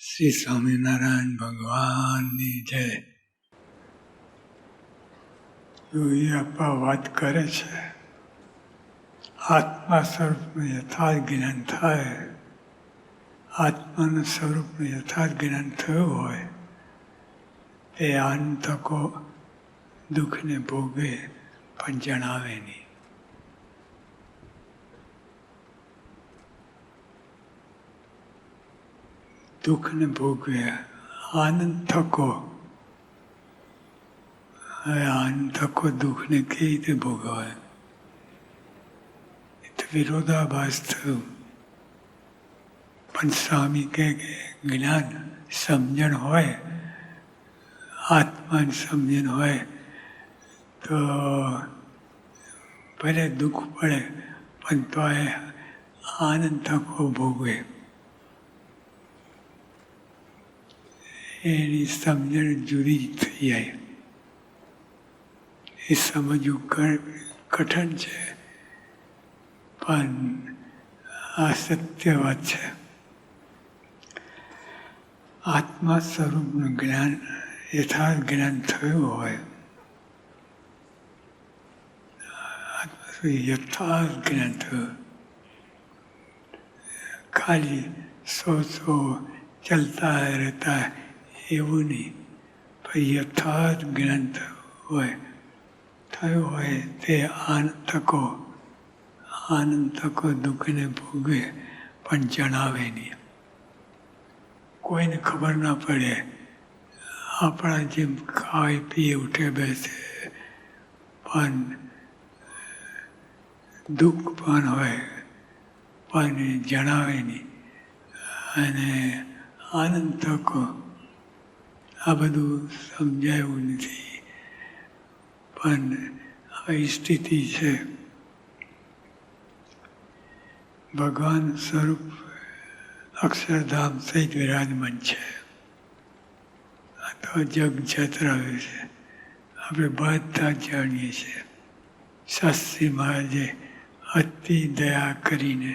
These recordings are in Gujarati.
શ્રી સ્વામિનારાયણ ભગવાનની જય. યોગી આપા વાત કરે છે, આત્મા સ્વરૂપનું યથાર્થ જ્ઞાન થાય, આત્માનું સ્વરૂપનું યથાર્થ જ્ઞાન થયું હોય તે આંતકો દુઃખને ભોગવે પણ જણાવે નહીં. દુઃખને ભોગવે આનંદ થકો. હવે આનંદ થકો દુઃખને કેવી રીતે ભોગવાય? એ તો વિરોધાભાસ થયું. પણ સ્વામી કહે કે જ્ઞાન સમજણ હોય, આત્માની સમજણ હોય તો ભલે દુઃખ પડે પણ તો એ આનંદ થકો ભોગવે. એની સમજણ જુદી થઈ જાય. એ સમજવું કઠણ છે, પણ આ સત્ય વાત છે. આત્મા સ્વરૂપનું જ્ઞાન યથાર્થ જ્ઞાન થયું હોય, યથાર્થ જ્ઞાન થયું, ખાલી સો ચલતા રહેતા એવું નહીં, પણ યથાર્થ જ્ઞાન થયું હોય તે આનંદ તકો દુઃખને ભોગવે પણ જણાવે નહીં. કોઈને ખબર ના પડે. આપણા જેમ ખાય પીએ ઉઠે બેસે, પણ દુઃખ પણ હોય પણ જણાવે નહીં. અને આનંદ તકો આ બધું સમજાયું નથી, પણ આવી સ્થિતિ છે. ભગવાન સ્વરૂપ અક્ષરધામ સહિત વિરાજમાન છે. આ તો જગ છતરાયું છે, આપણે બધા જાણીએ છીએ. શાસ્ત્રી મહારાજે અતિ દયા કરીને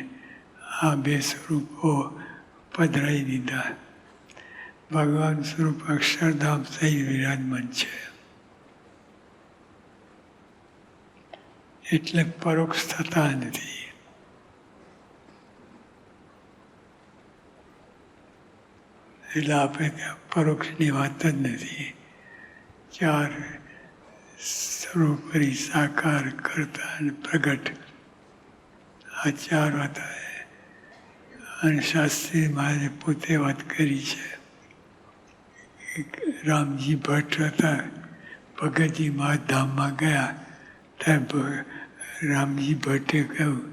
આ બે સ્વરૂપો પધરાઈ દીધા. ભગવાન સ્વરૂપ અક્ષરધામ સહિત વિરાજમાન છે, એટલે પરોક્ષ થતા નથી. એટલે આપણે ત્યાં પરોક્ષની વાત જ નથી. ચાર સર્વોપરી સાકાર કરતા અને પ્રગટ, આ ચાર વાત. અને શાસ્ત્રી મહારાજે પોતે વાત કરી છે. રામજી ભટ્ટ હતા, ભગતજી મહાધામમાં ગયા ત્યારે રામજી ભટ્ટે કહ્યું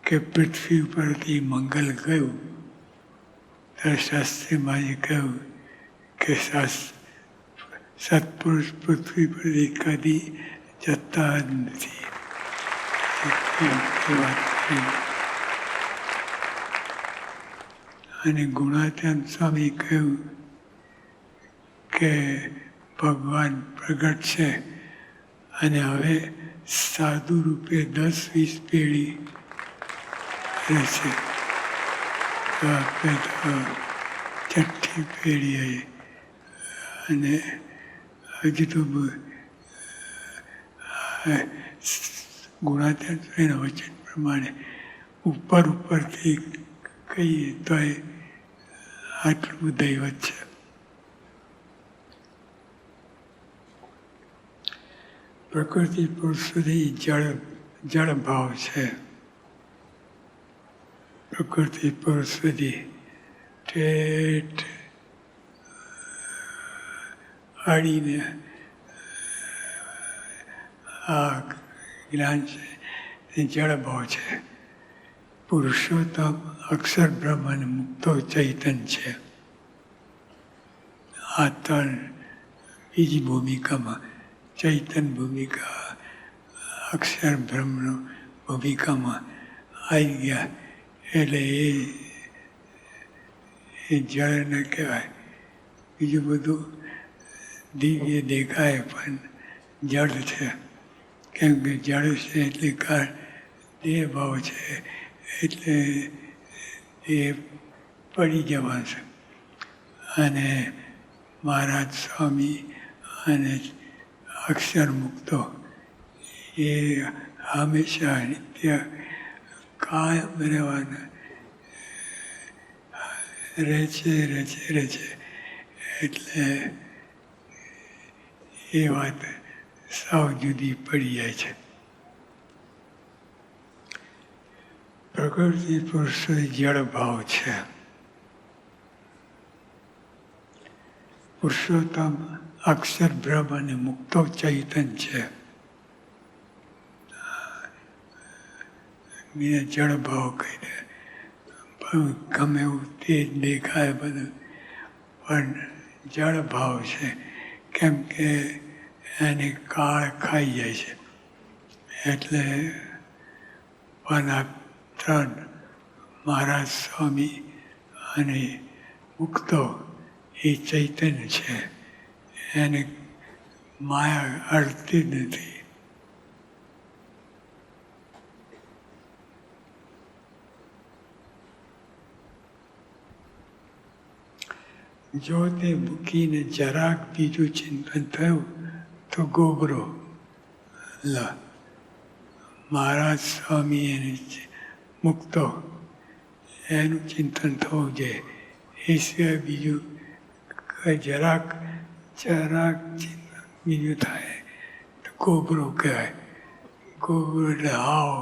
કે પૃથ્વી ઉપરથી મંગલ ગયું. ત્યારે શાસ્ત્રી મહારાજે કહ્યું કે સત્પુરુષ પૃથ્વી પરથી કદી જતા જ નથી. અને ગુણાત્યાન સ્વામી કહ્યું કે ભગવાન પ્રગટ છે અને હવે સાધુ રૂપે 10-20 પેઢી રહેશે. તો આપણે તો છઠ્ઠી પેઢી આવી. અને હજુ તો ગુણાત્યાન સ્વામીના વચન પ્રમાણે ઉપરથી કહીએ તો આટલું દૈવત છે. પ્રકૃતિ પુરુષ સુધી જળ ભાવ છે. પ્રકૃતિ પુરુષ સુધી ઠેઠ અડીને આ જ્ઞાન છે, એ જળ ભાવ છે. પુરુષોત્તમ અક્ષર બ્રહ્મ અને મુક્તો ચૈતન છે. આ ત્રણ બીજી ભૂમિકામાં, ચૈતન ભૂમિકા, અક્ષર બ્રહ્મનો ભૂમિકામાં આવી ગયા. એટલે એ જળને કહેવાય. બીજું બધું દિવ્ય દેખાય પણ જળ છે. કેમ કે જળ છે એટલે દેહ ભાવ છે, એટલે એ પડી જવાનું છે. અને મહારાજ સ્વામી અને અક્ષર મુક્તો એ હંમેશા નિત્ય કાયમ રહેવાના રહે છે એટલે એ વાત સાવ જુદી પડી જાય છે. પ્રકૃતિ પુરુષો જળ ભાવ છે. પુરુષોત્તમ અક્ષર બ્રહ્મ અને મુક્તો ચૈતન છે. જળ ભાવ કહી દે ગમે એવું તેજ દેખાય બધું પણ જળ ભાવ છે. કેમ કે એને કાળ ખાઈ જાય છે એટલે પણ આ ત્રણ મહારાજ સ્વામી અને મુક્તો એ ચૈતન્ય છે. એને માયા અડતી નથી. જો તે મૂકીને જરાક બીજું ચિંતન થયું તો ગોબરો મહારાજ સ્વામી એને મુક્તો એનું ચિંતન થવું જોઈએ. એ સિવાય બીજું જરાક ચિંતન બીજું થાય તો ગોબરો કહેવાય. ગોબરો એટલે હાવ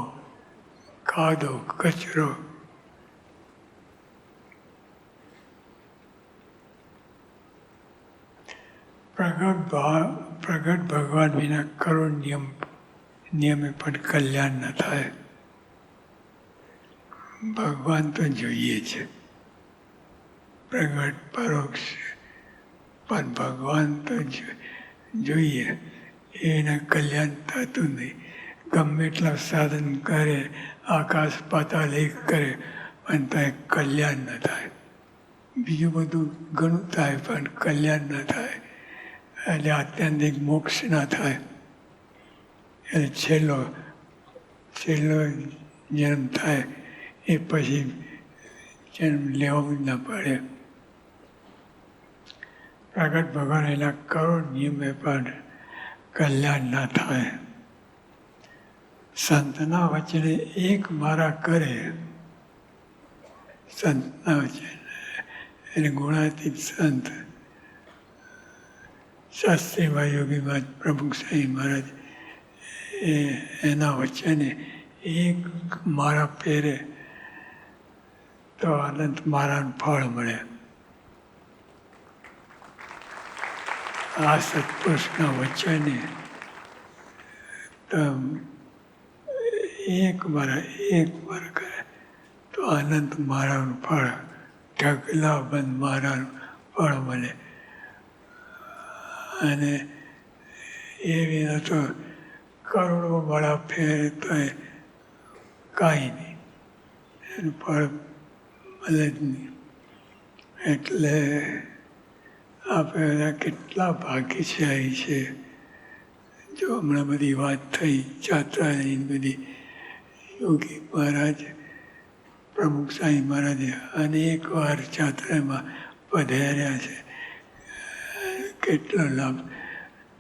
કાદો કચરો. પ્રગટ ભગવાન વિના કરોડ નિયમે પણ કલ્યાણ ન થાય. ભગવાન તો જોઈએ છે, પ્રગટ પરોક્ષ, પણ ભગવાન તો જોઈએ એના કલ્યાણ થતું નહીં. ગમે એટલા સાધન કરે, આકાશ પાતાળ એક કરે, પણ ત્યાં કલ્યાણ ન થાય. બીજું બધું ઘણું થાય પણ કલ્યાણ ન થાય. એટલે આત્યંતિક મોક્ષ ના થાય. એટલે છેલ્લો જન્મ થાય એ પછી જન્મ લેવો જ ન પડે. પ્રગટ ભગવાન એના કરોડ નિયમે પણ કલ્યાણ ના થાય. સંતના વચને એક મારા કરે, સંતના વચન એટલે ગુણાતીત સંત શાસ્ત્રીમાં યોગીમાં પ્રમુખ સાંઈ મહારાજ એના વચ્ચેને એક મારા પહેરે તો અનંત મારાનું ફળ મળે. આ સત્પુરુષના વચ્ચેને તો એક મારા કરે તો અનંત મારાનું ફળ, ઢગલા બંધ મારાનું ફળ મળે. અને એ વિના તો કરોડો વાળા ફેરે તો કાંઈ નહીં, એનું ફળ મળે જ નહીં. એટલે આપણે બધા કેટલા ભાગ્યશાળી છે. જો હમણાં બધી વાત થઈ જાત્રાની બધી, યોગી મહારાજ પ્રમુખ સાંઈ મહારાજે અનેક વાર જાત્રામાં પધાર્યા છે. કેટલો લાભ,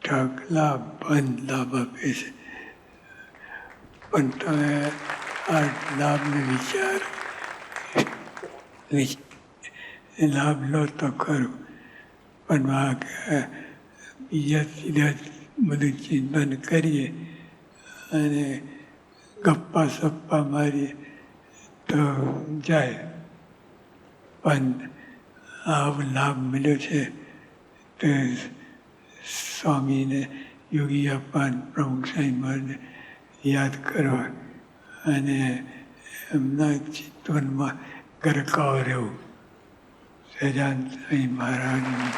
ઢગલા બંધ લાભ આપે છે. પણ તમે આ લાભને લાભ લો તો ખરું, પણ બીજા સીધા બધું ચિંતન કરીએ અને ગપ્પા સપ્પા મારીએ તો જાય. પણ આવો લાભ મળ્યો છે તો સ્વામીને, યોગી અપ્પાન, પ્રમુખ સાંઈ મહારાજને યાદ કરવા અને એમના ચિંતનમાં ગરકાવ રહેવું. સહજાનંદ સ્વામી મહારાજની